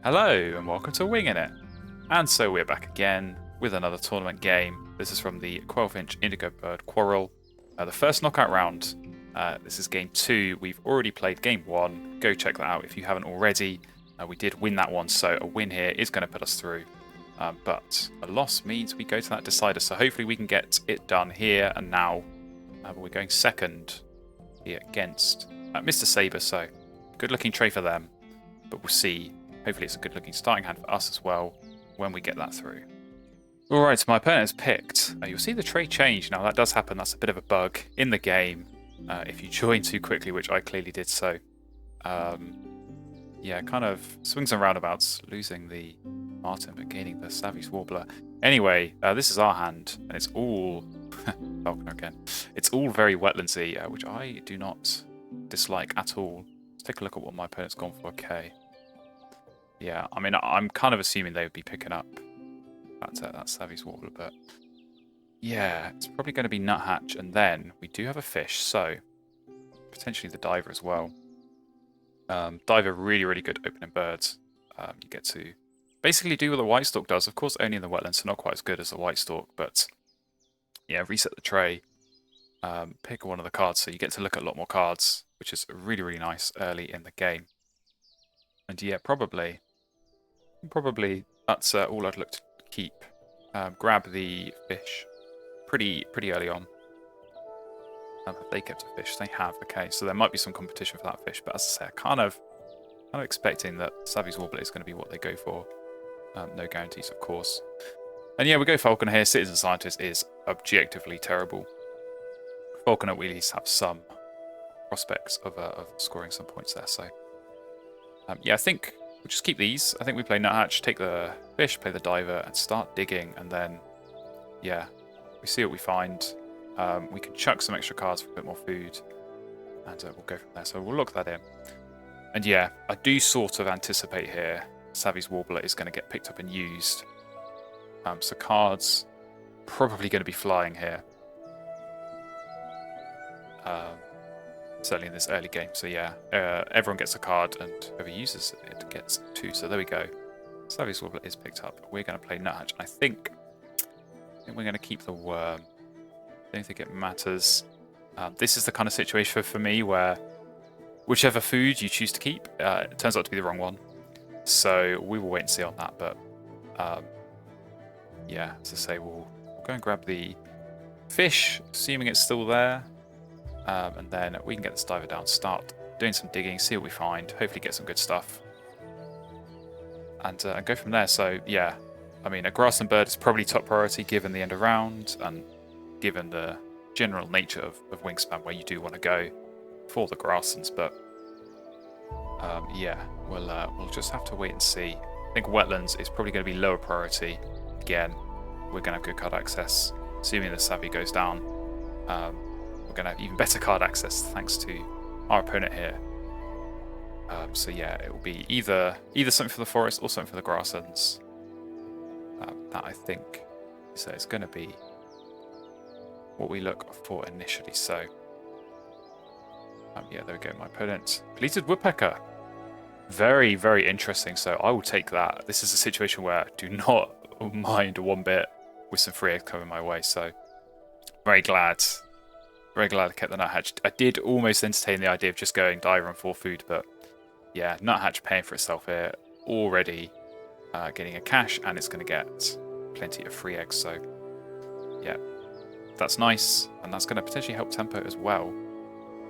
Hello and welcome to Wingin It. And so we're back again with another tournament game. This is from the Finch Indigo Bird Quarrel. The first knockout round. This is game 2. We've already played game 1. Go check that out if you haven't already. We did win that one, so a win here is going to put us through. But a loss means we go to that decider, so hopefully we can get it done here and now. But we're going second here against Mr. Saber, so good looking tray for them. But we'll see. Hopefully it's a good looking starting hand for us as well when we get that through. Alright, so my opponent has picked. You'll see the tray change. Now that does happen, that's a bit of a bug in the game if you join too quickly, which I clearly did so. Yeah, kind of swings and roundabouts, losing the Martin but gaining the Savvy's Warbler. Anyway, this is our hand, and it's all... Falconer again. It's all very wetlandsy, which I do not dislike at all. Let's take a look at what my opponent's gone for. Okay. Yeah, I mean, I'm kind of assuming they would be picking up that Savvy's Warbler, but yeah, it's probably going to be Nuthatch, and then we do have a fish, so potentially the Diver as well. Diver, really, really good opening birds. You get to basically do what the White Stork does, of course only in the wetlands, so not quite as good as the White Stork, but yeah, reset the tray, pick one of the cards, so you get to look at a lot more cards, which is really, really nice early in the game. And yeah, probably that's all I'd look to keep. Grab the fish pretty early on. Have they kept a fish? They have. Okay, so there might be some competition for that fish, but as I say, I'm kind of expecting that Savvy's Warbler is going to be what they go for. No guarantees, of course. And yeah, we go Falconer here. Citizen Scientist is objectively terrible. Falconer will at least have some prospects of scoring some points there. So yeah, I think we'll just keep these. I think we play Nuthatch, take the fish, play the Diver, and start digging. And then, yeah, we see what we find. We can chuck some extra cards for a bit more food. And we'll go from there. So we'll lock that in. And yeah, I do sort of anticipate here Savvy's Warbler is going to get picked up and used. So cards probably going to be flying here. Certainly in this early game. So yeah, everyone gets a card and whoever uses it gets 2. So there we go. Savvy's Warbler is picked up. We're going to play Nuthatch. I think we're going to keep the worm. I don't think it matters. This is the kind of situation for me where whichever food you choose to keep, it turns out to be the wrong one. So we will wait and see on that. But yeah, as I say, we'll go and grab the fish, assuming it's still there. And then we can get this Diver down, start doing some digging, see what we find, hopefully get some good stuff. And go from there. So yeah, I mean, a grassland bird is probably top priority given the end of round and given the general nature of Wingspan, where you do want to go for the grasslands. But yeah, we'll just have to wait and see. I think wetlands is probably going to be lower priority. Again, we're going to have good card access, assuming the Savvy goes down. We're going to have even better card access thanks to our opponent here. So yeah, it will be either something for the forest or something for the grasslands. That I think is going to be what we look for initially. So yeah, there we go. My opponent, Pleated Woodpecker. Very, very interesting. So I will take that. This is a situation where I do not mind one bit with some free eggs coming my way. So very glad I kept the Nuthatch. I did almost entertain the idea of just going Diver and 4 food, but yeah, Nuthatch paying for itself here. Already getting a cash, and it's going to get plenty of free eggs. So yeah, that's nice, and that's going to potentially help tempo as well.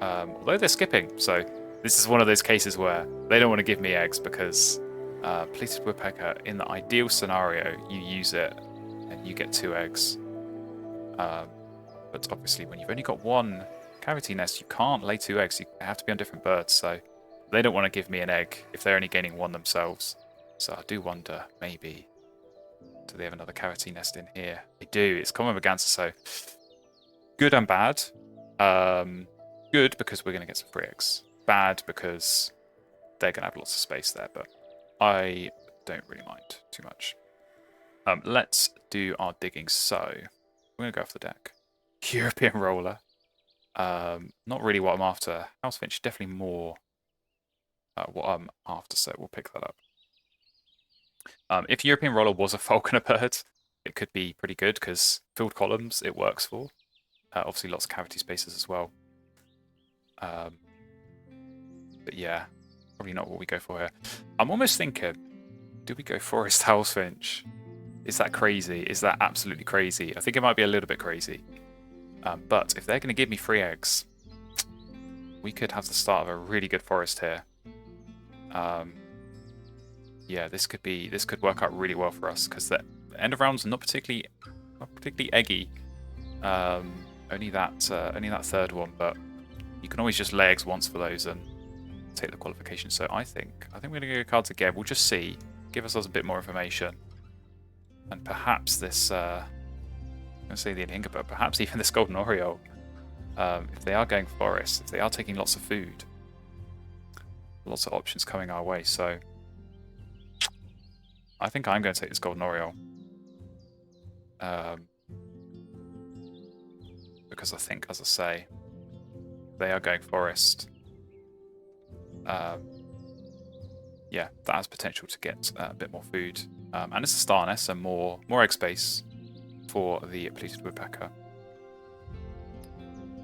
Although they're skipping, so this is one of those cases where they don't want to give me eggs because Pleated Woodpecker, in the ideal scenario, you use it and you get 2 eggs. But obviously, when you've only got 1 cavity nest, you can't lay 2 eggs. You have to be on different birds, so they don't want to give me an egg if they're only gaining 1 themselves. So I do wonder, maybe, do they have another cavity nest in here? They do. It's Common Merganser, so good and bad. Good because we're going to get some free eggs. Bad because they're going to have lots of space there, but I don't really mind too much. Let's do our digging. So we're going to go off the deck. European Roller. Not really what I'm after. House Finch, definitely more what I'm after, so we'll pick that up. If European Roller was a falconer bird, it could be pretty good because filled columns it works for. Obviously, lots of cavity spaces as well. But yeah, probably not what we go for here. I'm almost thinking, do we go Forest House Finch? Is that crazy? Is that absolutely crazy? I think it might be a little bit crazy. But if they're going to give me 3 eggs, we could have the start of a really good forest here. Yeah, this could work out really well for us because the end of round's not particularly eggy. Only that third one, but you can always just lay eggs once for those and take the qualification. So I think we're gonna go cards again. We'll just see, give ourselves a bit more information, and perhaps this. I'm gonna say the Inhinga, but perhaps even this Golden Oriole. If they are going forest, if they are taking lots of food, lots of options coming our way. So I think I'm going to take this Golden Oriole. Because I think, as I say, they are going forest. Yeah, that has potential to get a bit more food. And it's a star nest, so more egg space for the Pleated Woodpecker,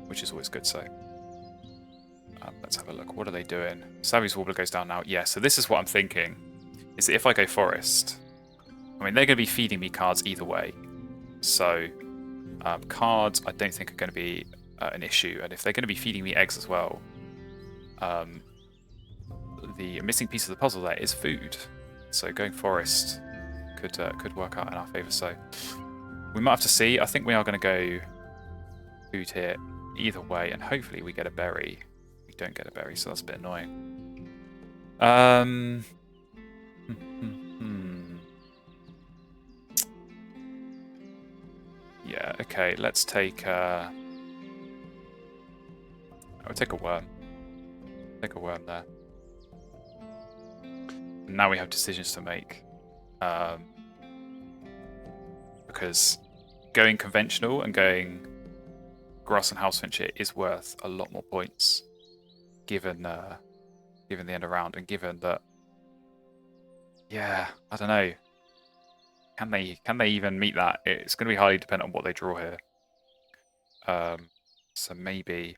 which is always good. So let's have a look. What are they doing? Savvy's Warbler goes down now. Yeah, so this is what I'm thinking, is that if I go forest, I mean, they're going to be feeding me cards either way. So cards I don't think are going to be an issue. And if they're going to be feeding me eggs as well, the missing piece of the puzzle there is food. So going forest could work out in our favour. So we might have to see. I think we are going to go food here either way, and hopefully we get a berry. We don't get a berry, so that's a bit annoying. Yeah, okay, let's take I'll take a worm. Take a worm there. Now we have decisions to make. Because going conventional and going grass and house finch is worth a lot more points, given the end of round, and given that, yeah, I don't know, can they even meet that? It's going to be highly dependent on what they draw here. So maybe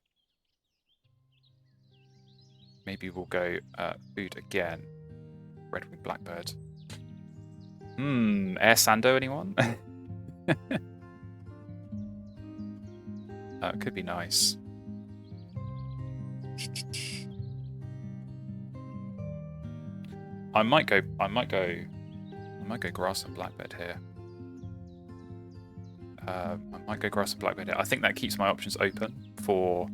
we'll go food again. Red-winged blackbird. Air Sando, anyone? Could be nice. I might go grass and blackbird here. I might go grass and blackbird here. I think that keeps my options open for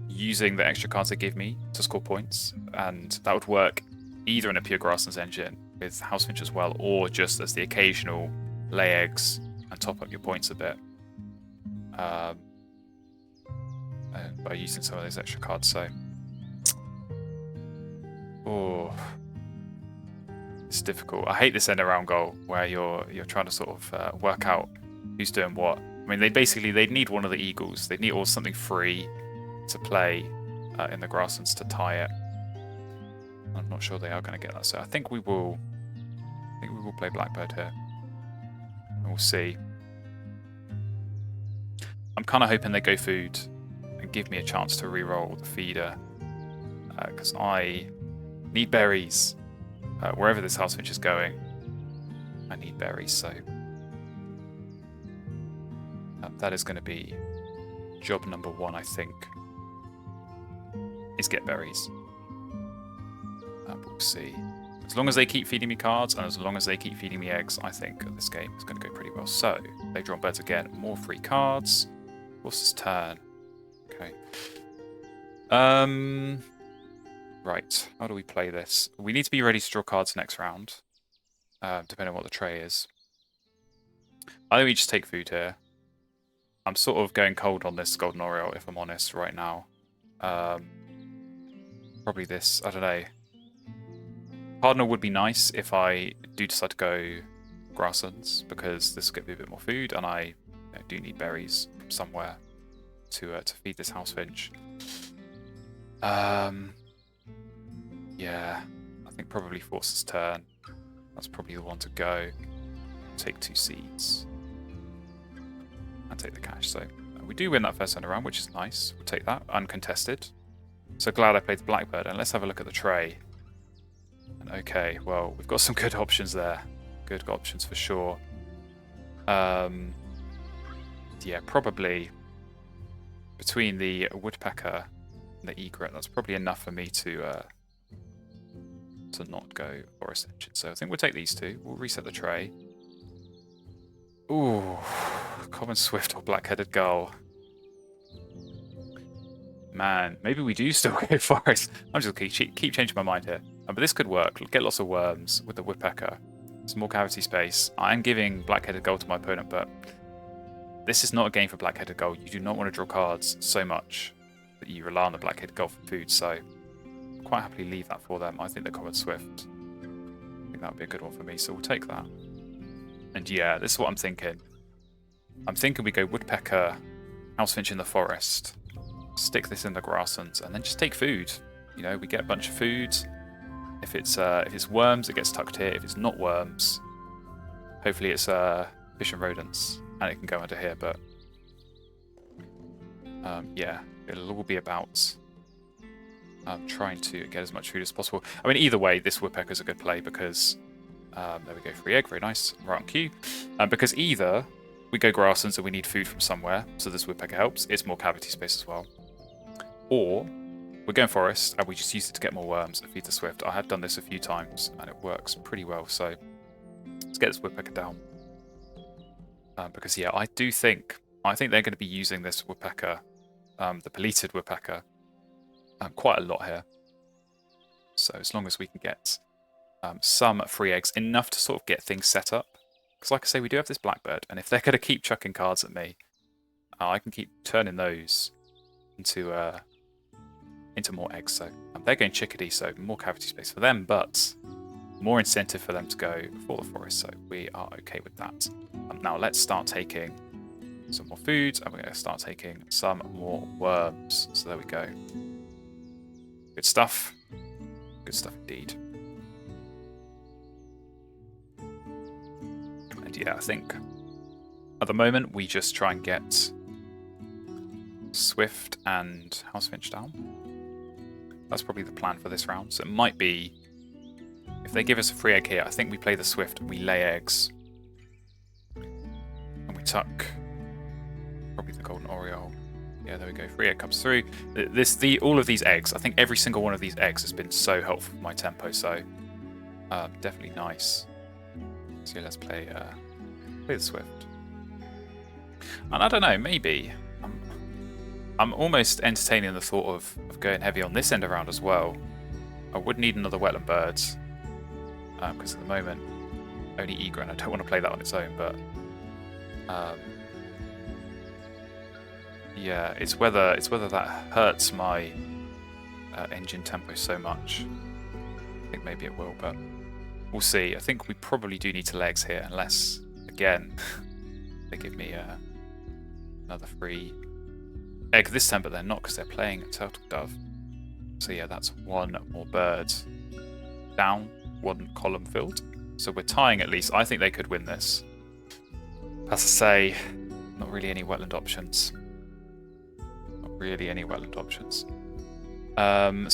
using the extra cards they give me to score points, and that would work either in a pure grasslands engine with house finch as well, or just as the occasional lay eggs and top up your points a bit by using some of those extra cards. So, oh, it's difficult. I hate this end around goal where you're trying to sort of work out who's doing what. I mean, they'd need one of the eagles. They'd need something free to play in the grasslands to tie it. I'm not sure they are going to get that, so I think we will play blackbird here. And we'll see. I'm kind of hoping they go food and give me a chance to re-roll the feeder, because I need berries. Wherever this house finch is going, I need berries, so that is going to be job number 1, I think, is get berries. We'll see. As long as they keep feeding me cards, and as long as they keep feeding me eggs, I think this game is going to go pretty well. So, they've drawn birds again. More free cards. What's this turn? Okay. Right. How do we play this? We need to be ready to draw cards next round, depending on what the tray is. I think we just take food here. I'm sort of going cold on this Golden Oriole, if I'm honest, right now. Probably this. I don't know. Cardinal would be nice if I do decide to go grasslands, because this could be a bit more food, and I do need berries from somewhere to feed this house finch. Yeah, I think probably Force's turn. That's probably the one to go. Take 2 seeds. And take the cash. So we do win that first turn around, which is nice. We'll take that, uncontested. So glad I played the Blackbird. And let's have a look at the tray. And okay, well, we've got some good options there. Good options for sure. Yeah, probably between the Woodpecker and the Egret, that's probably enough for me to not go Forest Engine. So I think we'll take these two. We'll reset the tray. Ooh, Common Swift or Black-Headed Gull. Man, maybe we do still go Forest. I'm just going to keep changing my mind here. But this could work. Get lots of worms with the Woodpecker. Some more cavity space. I am giving Black-Headed Gull to my opponent, but this is not a game for Black-Headed Gull. You do not want to draw cards so much that you rely on the Black-Headed Gull for food, so I'll quite happily leave that for them. I think the Common Swift, I think that would be a good one for me, so we'll take that. And yeah, this is what I'm thinking. I'm thinking we go Woodpecker, House Finch in the forest, stick this in the grasslands, and then just take food. You know, we get a bunch of food. If it's worms, it gets tucked here. If it's not worms, hopefully it's fish and rodents, and it can go under here. But yeah, it'll all be about trying to get as much food as possible. I mean, either way, this Woodpecker's a good play because there we go, free egg, very nice, right on cue. Because either we go grasslands and we need food from somewhere, so this Woodpecker helps. It's more cavity space as well. Or we're going forest and we just use it to get more worms and feed the Swift. I have done this a few times and it works pretty well. So let's get this Woodpecker down. Because yeah, I think they're going to be using this Woodpecker, the Pelleted Woodpecker, quite a lot here. So as long as we can get some free eggs, enough to sort of get things set up. Because like I say, we do have this Blackbird, and if they're going to keep chucking cards at me, I can keep turning those into more eggs. So they're going chickadee, so more cavity space for them, but more incentive for them to go for the forest. So we are okay with that. Now let's start taking some more food, and we're going to start taking some more worms. So there we go. Good stuff. Good stuff indeed. And yeah, I think at the moment we just try and get Swift and House Finch down. That's probably the plan for this round. So it might be, if they give us a free egg here, I think we play the Swift and we lay eggs. And we tuck probably the Golden Oriole. Yeah, there we go. Free egg comes through. All of these eggs, I think every single one of these eggs has been so helpful for my tempo, so definitely nice. So yeah, let's play the Swift. And I don't know, maybe I'm almost entertaining the thought of going heavy on this end around as well. I would need another Wetland Bird, because at the moment only Egret, and I don't want to play that on its own, but yeah, it's whether that hurts my engine tempo so much. I think maybe it will, but we'll see. I think we probably do need to legs here, unless, again, they give me another free egg this time, but they're not because they're playing a Turtle Dove. So yeah, that's one more bird down, one column filled. So we're tying at least. I think they could win this. As I say, not really any wetland options. Really any wetland options.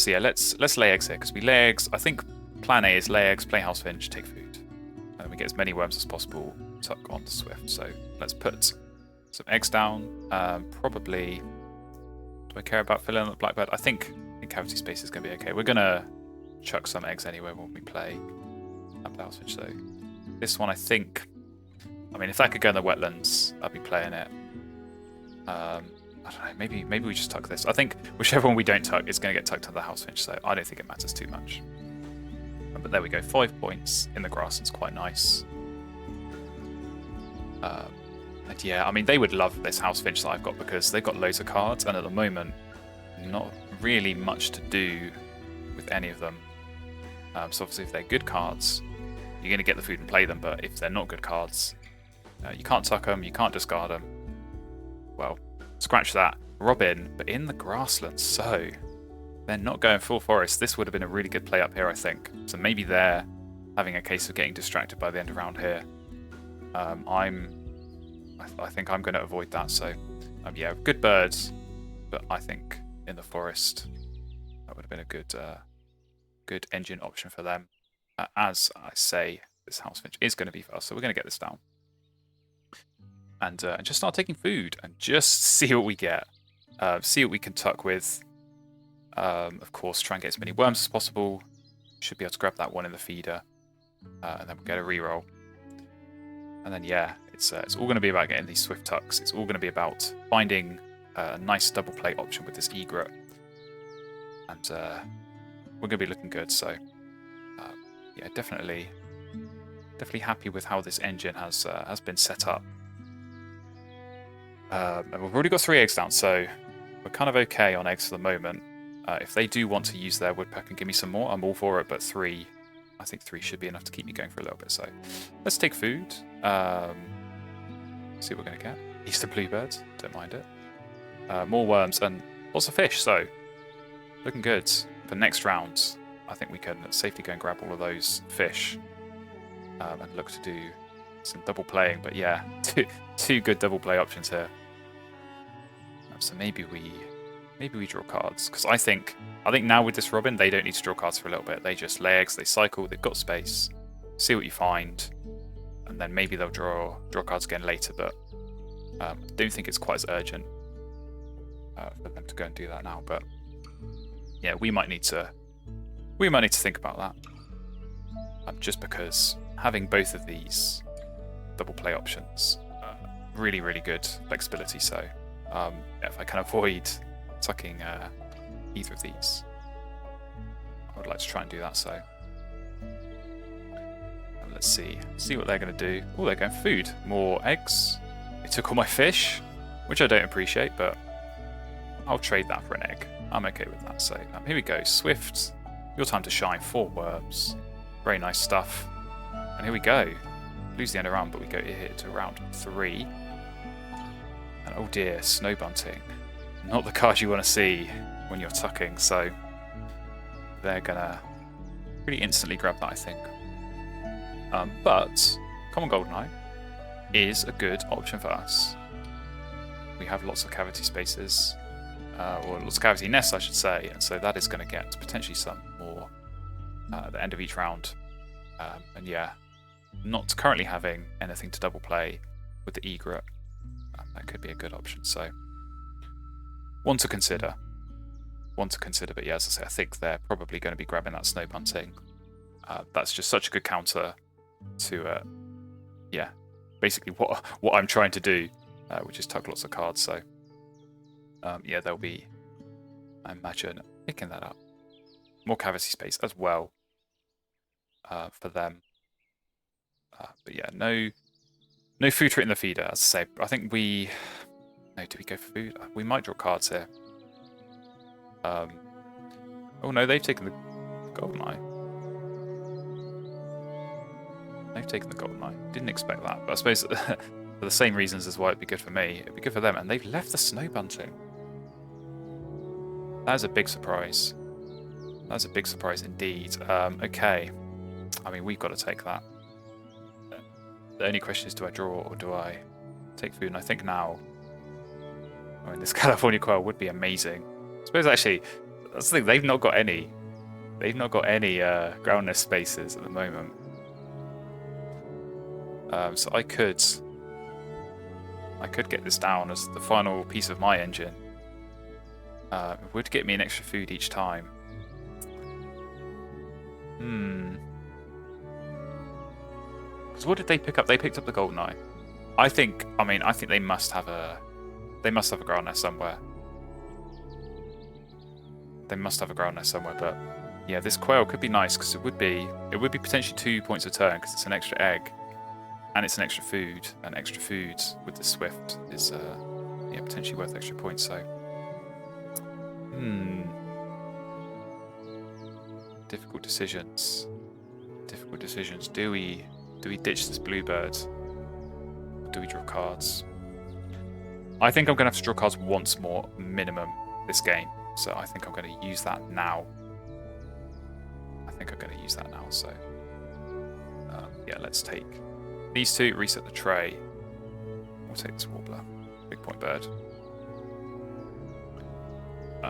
So yeah, let's lay eggs here, because we lay eggs. I think plan A is lay eggs, play House Finch, take food, and then we get as many worms as possible, tuck on the Swift. So let's put some eggs down. Probably, do I care about filling up the Blackbird? I think cavity space is going to be okay. We're going to chuck some eggs anyway when we play the House Finch. So this one, I think, I mean, if that could go in the wetlands, I'd be playing it. I don't know, maybe we just tuck this. I think whichever one we don't tuck, it's going to get tucked to the House Finch, so I don't think it matters too much. But there we go, 5 points in the grasslands, quite nice. And yeah, I mean, they would love this House Finch that I've got, because they've got loads of cards, and at the moment, not really much to do with any of them. So obviously, if they're good cards, you're going to get the food and play them, but if they're not good cards, you can't tuck them, you can't discard them. Well, scratch that. Robin, but in the grasslands, so they're not going full forest. This would have been a really good play up here, I think. So maybe there, having a case of getting distracted by the end of round here. I think I'm going to avoid that. So yeah, good birds, but I think in the forest that would have been a good engine option for them. As I say, this house finch is going to be fast, so we're going to get this down. And just start taking food and just see what we get. See what we can tuck with. Of course, try and get as many worms as possible. Should be able to grab that one in the feeder. And then we'll get a reroll. And then, yeah, it's all going to be about getting these swift tucks. It's all going to be about finding a nice double play option with this egret. And we're going to be looking good. So, yeah, definitely happy with how this engine has been set up. And we've already got 3 eggs down, so we're kind of okay on eggs for the moment. If they do want to use their woodpecker and give me some more, I'm all for it, but I think 3 should be enough to keep me going for a little bit. So let's take food. See what we're going to get. Eastern bluebirds, don't mind it. More worms and lots of fish, so looking good. For next round, I think we can safely go and grab all of those fish and look to do some double playing. But yeah, two good double play options here. So maybe we draw cards, because I think now with this Robin, they don't need to draw cards for a little bit. They just lay eggs, they cycle, they've got space, see what you find, and then maybe they'll draw cards again later. But I don't think it's quite as urgent for them to go and do that now. But yeah, we might need to think about that, just because having both of these double play options, really good flexibility. So if I can avoid tucking either of these, I would like to try and do that. So let's see what they're going to do. Oh, they're going for food. More eggs. They took all my fish, which I don't appreciate, but I'll trade that for an egg. I'm okay with that. So here we go. Swift, your time to shine. 4 worms. Very nice stuff. And here we go. Lose the end of round, but we go here to round 3. And oh dear, snow bunting. Not the card you want to see when you're tucking, so they're gonna pretty instantly grab that, I think. But Common Goldeneye is a good option for us. We have lots of cavity spaces, or lots of cavity nests, I should say, and so that is going to get potentially some more at the end of each round. And yeah, not currently having anything to double play with the egret, that could be a good option. So one to consider, but yeah, as I say, I think they're probably going to be grabbing that snow bunting. That's just such a good counter to, yeah, basically what I'm trying to do, which is tuck lots of cards. So yeah, they'll be, I imagine, picking that up. More cavity space as well for them. But yeah, no food in the feeder, as I say. I think we... No, do we go for food? We might draw cards here. Oh no, they've taken the Goldeneye. They've taken the Goldeneye. Didn't expect that, but I suppose for the same reasons as why it'd be good for me, it'd be good for them. And they've left the snow bunting. That is a big surprise. That's a big surprise indeed. Okay. I mean, we've got to take that. The only question is, do I draw or do I take food? And I think now, I mean, this California quail would be amazing. I suppose actually, that's the thing, they've not got any ground nest spaces at the moment. So I could get this down as the final piece of my engine. It would get me an extra food each time. Because what did they pick up? They picked up the Goldeneye. I think they must have a ground nest somewhere. They must have a ground nest somewhere, but yeah, this quail could be nice because it would be potentially 2 points a turn because it's an extra egg and it's an extra food. And extra food with the Swift is yeah, potentially worth extra points. So difficult decisions. Do we ditch this bluebird? Or do we draw cards? I think I'm going to have to draw cards once more minimum this game. So I think I'm going to use that now. So Yeah, let's take these two, reset the tray. We'll take this warbler, big point bird.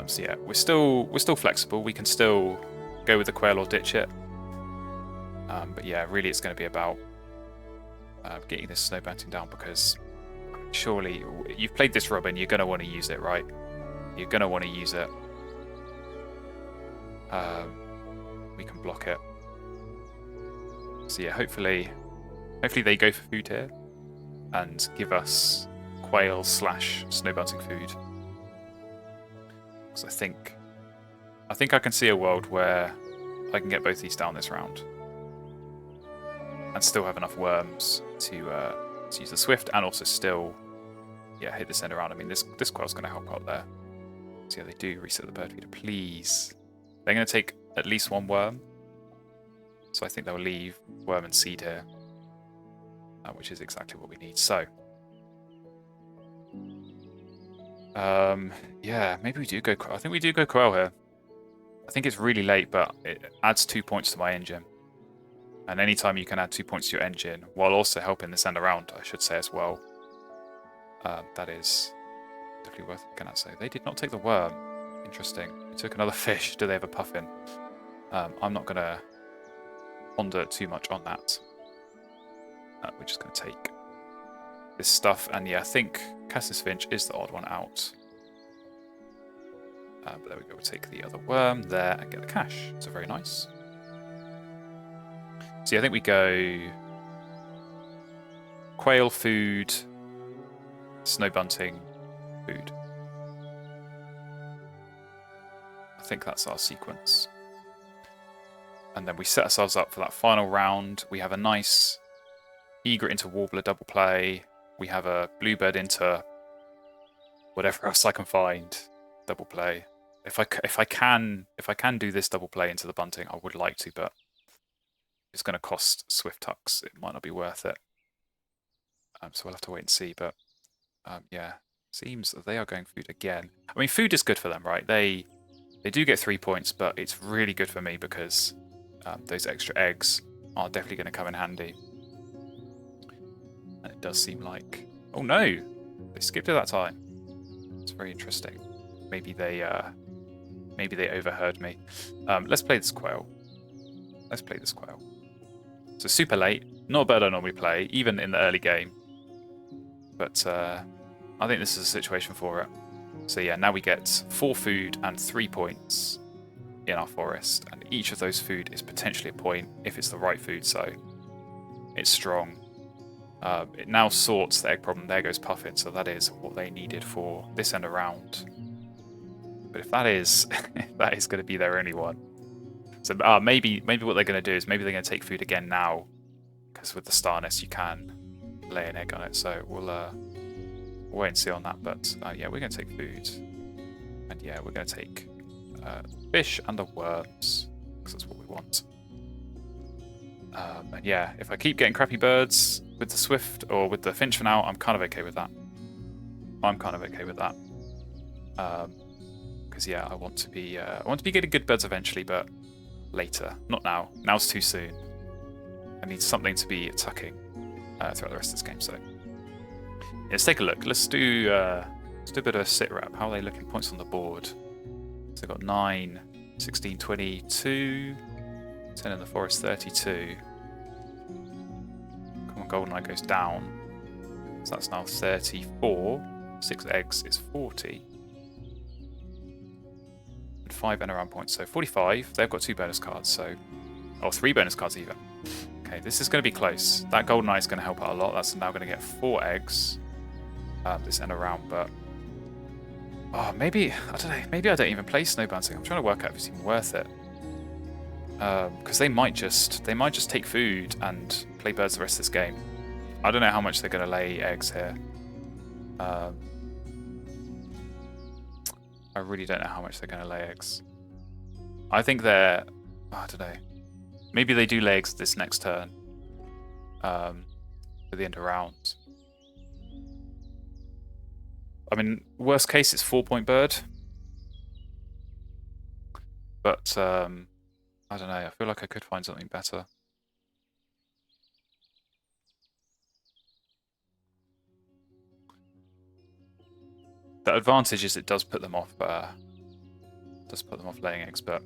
So yeah, we're still flexible. We can still go with the quail or ditch it. But yeah, really, it's going to be about getting this snow bounting down, because surely you've played this robin, you're going to want to use it, right? You're going to want to use it. We can block it. So yeah, hopefully they go for food here and give us quail / snow bounting food. Because I think I can see a world where I can get both these down this round and still have enough worms to use the swift, and also still hit this end around. I mean, this quail's going to help out there. So yeah, they do reset the bird feeder. Please, they're going to take at least one worm. So I think they'll leave worm and seed here, which is exactly what we need. So, yeah, maybe we do go. I think we do go quail here. I think it's really late, but it adds 2 points to my engine. And anytime you can add 2 points to your engine, while also helping this end around, I should say as well, that is definitely worth looking at. So they did not take the worm. Interesting. They took another fish. Do they have a puffin? I'm not going to ponder too much on that. We're just going to take this stuff. And yeah, I think Cassis Finch is the odd one out. But there we go. We'll take the other worm there and get the cash. So very nice. So yeah, I think we go quail, food, snow bunting, food. I think that's our sequence. And then we set ourselves up for that final round. We have a nice egret into warbler double play. We have a bluebird into whatever else I can find double play. If I can do this double play into the bunting, I would like to, but it's going to cost swift tucks. It might not be worth it. So we'll have to wait and see. But yeah, seems that they are going food again. I mean, food is good for them, right? They do get 3 points, but it's really good for me because those extra eggs are definitely going to come in handy. And it does seem like... Oh no! They skipped it that time. It's very interesting. Maybe they overheard me. Let's play this quail. Let's play this quail. So super late. Not a bird I normally play, even in the early game. But I think this is a situation for it. So yeah, now we get 4 food and 3 points in our forest. And each of those food is potentially a point if it's the right food, so it's strong. It now sorts the egg problem. There goes Puffin, so that is what they needed for this end around. But if that is that is going to be their only one. So maybe what they're going to do is maybe they're going to take food again now, because with the star nest you can lay an egg on it. So we'll wait and see on that. But yeah, we're going to take food, and yeah, we're going to take fish and the worms because that's what we want. And yeah, if I keep getting crappy birds with the swift or with the finch for now, I'm kind of okay with that. Because yeah, I want to be getting good birds eventually, but later, not now. Now's too soon. I need something to be tucking throughout the rest of this game. So yeah, let's take a look. Let's do a bit of a sit rep. How are they looking? Points on the board. So they've got 9, 16, 22, 10 in the forest, 32. Come on, Goldeneye goes down. So that's now 34. 6 eggs is 40. 5 and around points, so 45. They've got 2 bonus cards, so 3 bonus cards even. Okay, this is going to be close. That golden eye is going to help out a lot. That's now going to get 4 eggs this end around, but maybe I don't know. Maybe I don't even play snow bouncing. I'm trying to work out if it's even worth it, because they might just take food and play birds the rest of this game. I don't know how much they're going to lay eggs here. I really don't know how much they're going to lay eggs. I think they're... I don't know. Maybe they do lay eggs this next turn. For the end of round. I mean, worst case, it's 4-point bird. But, I don't know. I feel like I could find something better. The advantage is it does put them off laying eggs, but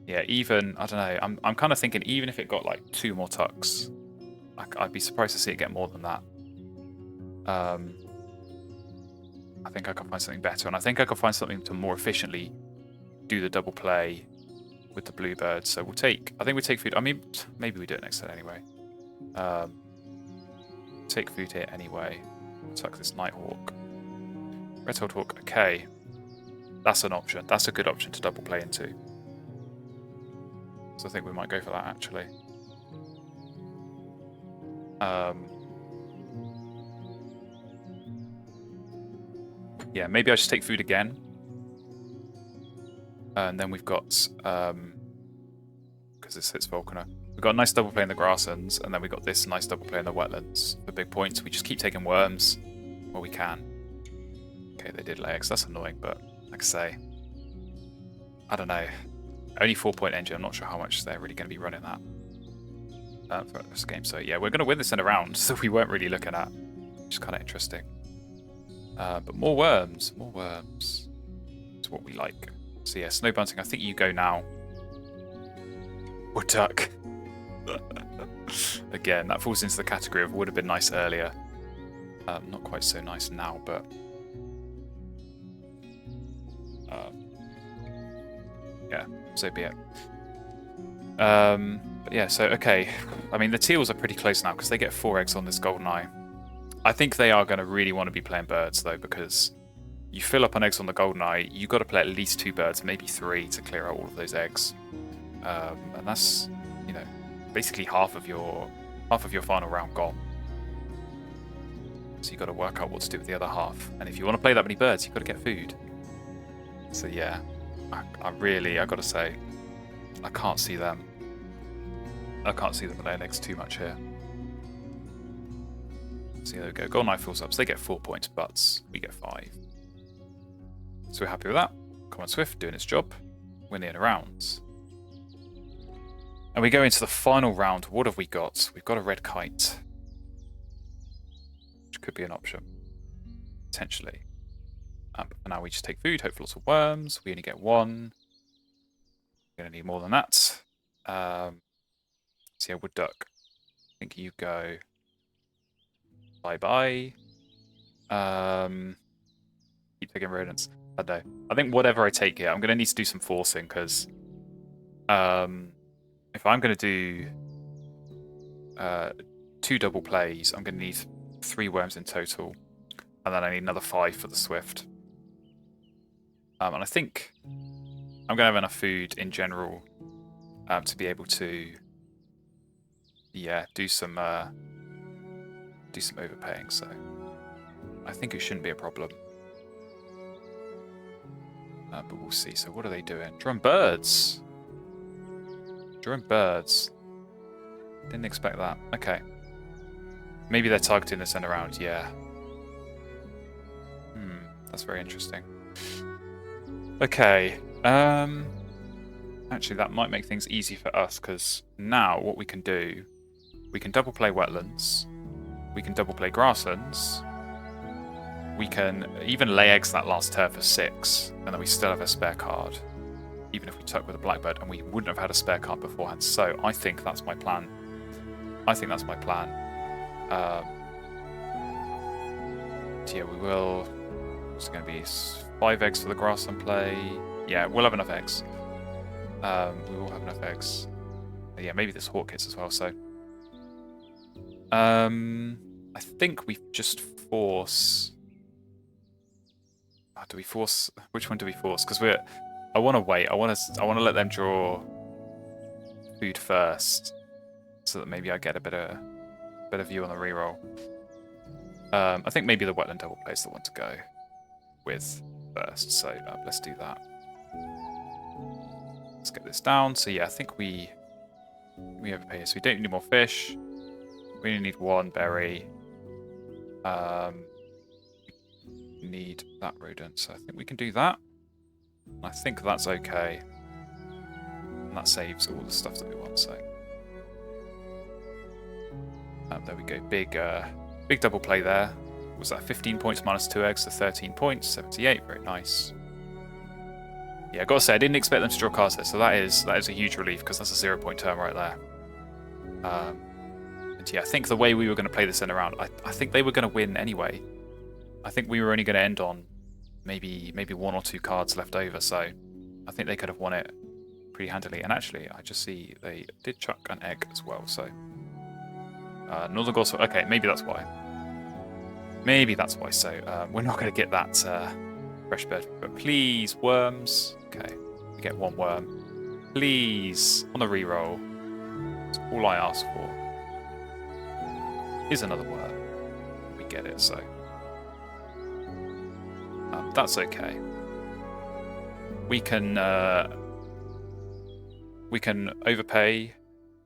yeah, even I don't know. I'm kind of thinking even if it got like 2 more tucks, I'd be surprised to see it get more than that. I think I can find something better, and I think I can find something to more efficiently do the double play with the bluebird. So we'll take. I think we take food. I mean, maybe we do it next turn anyway. Take food here anyway. Tuck this nighthawk. Red-tailed hawk. Okay, that's an option. That's a good option to double play into. So I think we might go for that actually. Yeah, maybe I just take food again. And then we've got, because this hits Volcaner, we've got a nice double play in the grasslands, and then we've got this nice double play in the wetlands for big points. We just keep taking worms where we can. Okay, they did lay eggs. That's annoying, but like I say, I don't know. Only 4-point engine. I'm not sure how much they're really going to be running that for this game. So yeah, we're going to win this in a round, so we weren't really looking at, which is kind of interesting. But more worms. More worms. It's what we like. So yeah, snow bunting, I think you go now. Wood duck. Again, that falls into the category of would have been nice earlier. Not quite so nice now, but... yeah, so be it. But yeah, so okay. I mean, the teals are pretty close now because they get 4 eggs on this golden eye. I think they are going to really want to be playing birds, though, because you fill up on eggs on the golden eye, you've got to play at least 2 birds, maybe 3, to clear out all of those eggs. And that's, you know, basically half of your final round gone. So you've got to work out what to do with the other half. And if you want to play that many birds, you've got to get food. So yeah, I got to say, I can't see them. I can't see them laying eggs too much here. So there we go. Golden eye fills up. So they get 4 points, but we get 5. So we're happy with that. Common Swift doing its job. We're near the rounds. And we go into the final round. What have we got? We've got a red kite. Which could be an option. Potentially. But for now we just take food. Hope for lots of worms. We only get 1. We're going to need more than that. So yeah, wood duck. I think you go... Bye-bye. Keep taking rodents. I don't know. I think whatever I take here, I'm going to need to do some forcing, because if I'm going to do 2 double plays, I'm going to need 3 worms in total, and then I need another 5 for the Swift. And I think I'm going to have enough food in general to be able to, yeah, do some overpaying. So I think it shouldn't be a problem. But we'll see. So what are they doing? Drawing birds. Drawing birds. Didn't expect that. Okay. Maybe they're targeting this end around. Yeah. That's very interesting. Okay. Actually, that might make things easy for us, because now what we can do, we can double play wetlands. We can double play grasslands. We can even lay eggs that last turn for 6, and then we still have a spare card, even if we tuck with a blackbird, and we wouldn't have had a spare card beforehand. So I think that's my plan. So yeah, we will. It's going to be 5 eggs for the grassland play. Yeah, we'll have enough eggs. We will have enough eggs. Yeah, maybe this hawk hits as well. So I think we just force. Do we force? Which one do we force? Because I want to wait. I want to let them draw food first, so that maybe I get a better view on the reroll. I think maybe the wetland double play is the one to go with first. So let's do that. Let's get this down. So yeah, I think we overpay here. So we don't need more fish. We only need 1 berry. We need that rodent, so I think we can do that. I think that's okay. And that saves all the stuff that we want, so... there we go. Big double play there was that 15 points minus 2 eggs, so 13 points, 78, very nice. Yeah, I gotta say, I didn't expect them to draw cards there, so that is a huge relief, because that's a 0-point turn right there. And yeah, I think the way we were going to play this in a round, I think they were going to win anyway. I think we were only going to end on maybe 1 or 2 cards left over, so I think they could have won it pretty handily. And actually, I just see they did chuck an egg as well, so... Northern Gauls, okay, maybe that's why. Maybe that's why, so we're not going to get that fresh bird. But please, worms. Okay, we get 1 worm. Please, on the reroll. That's all I ask for. Here's another worm. We get it, so... that's okay. We can overpay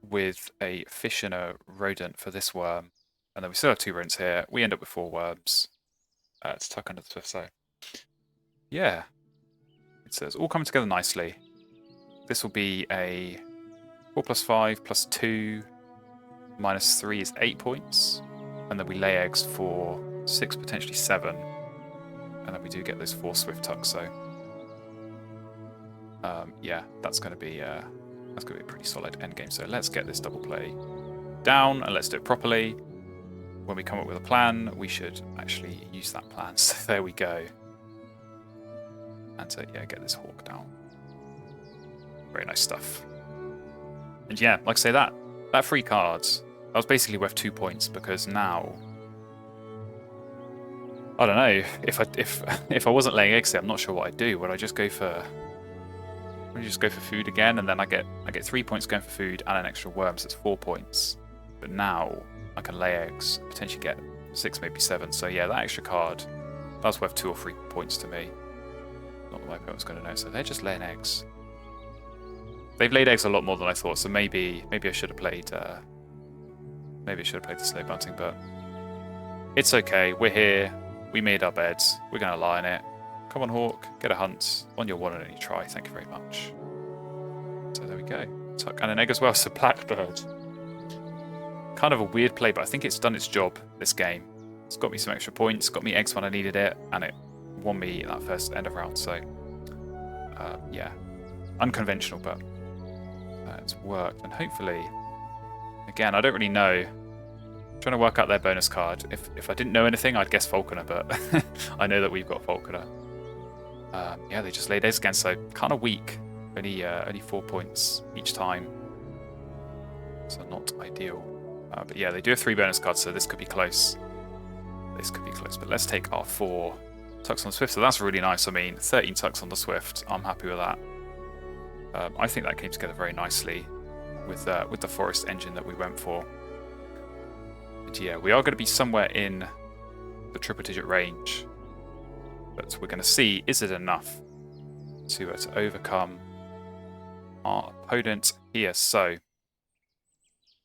with a fish and a rodent for this worm, and then we still have 2 rodents here. We end up with 4 worms to tuck under the swift. So yeah, it's all coming together nicely. This will be a 4 + 5 + 2 - 3 is 8 points, and then we lay eggs for 6, potentially 7. And then we do get those 4 swift tucks, so yeah, that's going to be a pretty solid end game. So let's get this double play down and let's do it properly. When we come up with a plan, we should actually use that plan. So there we go. And yeah, get this hawk down. Very nice stuff. And yeah, like I say, that free card, that was basically worth 2 points, because now, I don't know, if I wasn't laying eggs there, I'm not sure what I'd do. Would I just go for food again, and then I get 3 points going for food and an extra worm, so it's 4 points. But now I can lay eggs, potentially get 6, maybe 7. So yeah, that extra card, that's worth 2 or 3 points to me. Not that my opponent was going to know. So they're just laying eggs. They've laid eggs a lot more than I thought. So maybe I should have played. Maybe I should have played the slow bunting, but it's okay. We're here. We made our beds. We're going to lie in it. Come on, hawk. Get a hunt on your 1 and only try. Thank you very much. So there we go. Tuck and an egg as well. So blackbird. Kind of a weird play, but I think it's done its job this game. It's got me some extra points, got me eggs when I needed it, and it won me that first end of round. So yeah, unconventional, but it's worked. And hopefully, again, I don't really know. I'm trying to work out their bonus card. If I didn't know anything, I'd guess Falconer, but I know that we've got Falconer. Yeah, they just laid eggs again, so kind of weak. Only 4 points each time, so not ideal. But yeah, they do have 3 bonus cards, so this could be close. This could be close, but let's take our 4 tucks on the Swift. So that's really nice. I mean, 13 tucks on the Swift. I'm happy with that. I think that came together very nicely with the forest engine that we went for. But yeah, we are going to be somewhere in the triple-digit range. But we're going to see, is it enough to overcome our opponent here? So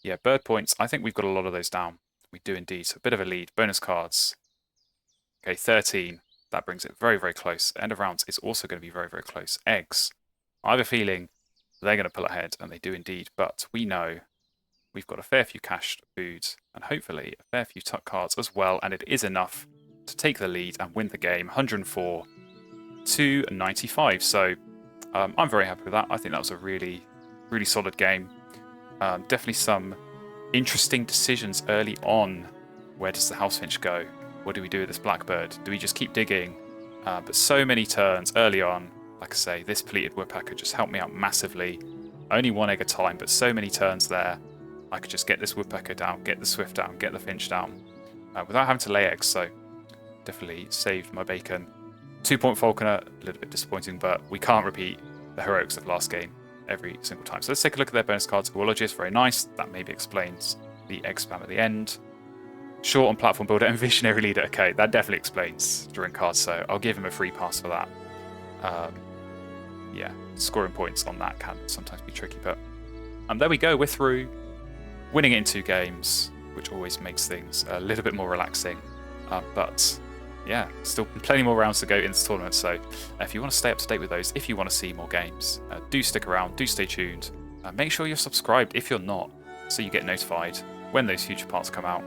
yeah, bird points. I think we've got a lot of those down. We do indeed. So a bit of a lead. Bonus cards. Okay, 13. That brings it very, very close. End of rounds is also going to be very, very close. Eggs. I have a feeling they're going to pull ahead, and they do indeed. But we know we've got a fair few cached foods, and hopefully a fair few tuck cards as well. And it is enough to take the lead and win the game. 104 to 95. So I'm very happy with that. I think that was a really, really solid game. Definitely some interesting decisions early on. Where does the house finch go? What do we do with this blackbird? Do we just keep digging? But so many turns early on. Like I say, this pleated woodpecker just helped me out massively. Only 1 egg at a time, but so many turns there. I could just get this woodpecker down, get the swift down, get the finch down, without having to lay eggs. So definitely saved my bacon. 2-point Falconer, a little bit disappointing, but we can't repeat the heroics of last game every single time. So let's take a look at their bonus cards. Zoologist, very nice. That maybe explains the egg spam at the end. Short on platform builder and visionary leader. Okay, that definitely explains drawing cards, so I'll give him a free pass for that. Yeah, scoring points on that can sometimes be tricky, but there we go. We're through, winning it in 2 games, which always makes things a little bit more relaxing. But yeah, still plenty more rounds to go in this tournament. So if you want to stay up to date with those, if you want to see more games, do stick around, do stay tuned. Make sure you're subscribed if you're not, so you get notified when those future parts come out.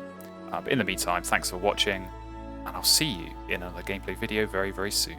But in the meantime, thanks for watching, and I'll see you in another gameplay video very, very soon.